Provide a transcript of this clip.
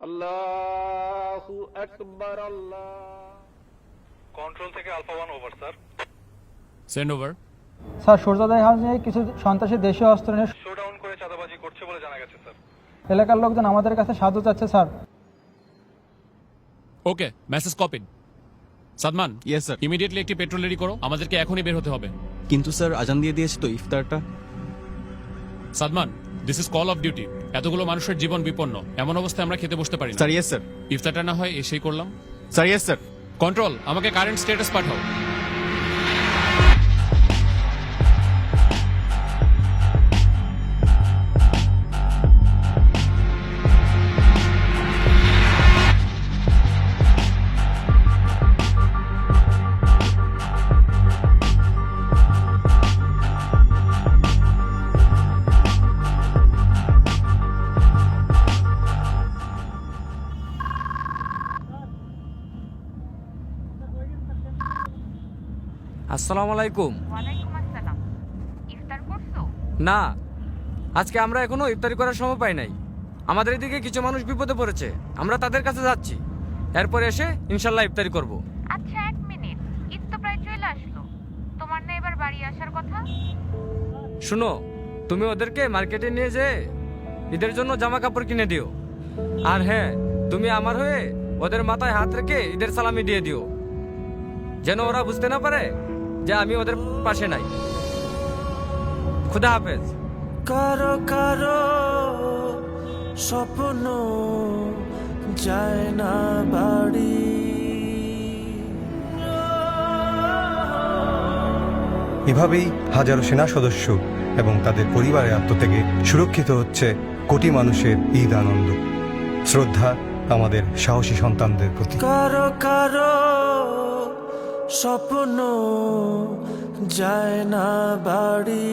আল্লাহু আকবার। আল্লাহ। কন্ট্রোল থেকে alpha 1 over sir. Send over. Sir সূর্যোদয় হাউসে কিছু সন্ত্রাসী দেশীয় অস্ত্র নিয়ে শোডাউন করে চাঁদাবাজি করছে বলে জানা গেছে স্যার। এলাকার লোকজন আমাদের কাছে সাহায্য চাচ্ছে sir. Okay, message copied. Sadman, yes sir. Immediately একটি পেট্রোল রেডি করো, আমাদেরকে এখনই বের হতে হবে। কিন্তু স্যার আজান দিয়ে দিয়েছে তো ইফতারটা। Sadman, this is call of duty. এতগুলো মানুষের জীবন বিপন্ন, এমন অবস্থায় আমরা খেতে বসতে পারি না। Sir yes sir. ইফতারটা না হয় এসেই করলাম। Sir yes sir. কন্ট্রোল, আমাকে কারেন্ট স্ট্যাটাস পাঠাও। আসসালামু আলাইকুম। ওয়ালাইকুম আসসালাম। ইফতার করছো? না, আজকে আমরা এখনো ইফতারি করার সময় পাই নাই। আমাদের এদিকে কিছু মানুষ বিপদে পড়েছে, আমরা তাদের কাছে যাচ্ছি। এরপর এসে ইনশাল্লাহ ইফতারি করব। আচ্ছা, 1 মিনিট, ঈদ তো প্রায় চলে আসলো। তোমার না এবার বাড়ি আসার কথা? শুনো, তুমি ওদেরকে মার্কেটে নিয়ে যেয়ে ঈদের জন্য জামা কাপড় কিনে দিও। আর হ্যাঁ, তুমি আমার হয়ে ওদের মাথায় হাত রেখে ঈদের সালামি দিয়ে দিও, যেন ওরা বুঝতে না পারে যে আমি ওদের পাশে নাই। খুদা হাফেজ। কারো কারো স্বপ্ন যায় না বাড়ি, এভাবেই হাজারো সেনা সদস্য এবং তাদের পরিবারের আত্মত্যাগে সুরক্ষিত হচ্ছে কোটি মানুষের ঈদ আনন্দ। শ্রদ্ধা আমাদের সাহসী সন্তানদের প্রতি। কারো কারো স্বপ্ন যায় না বাড়ি।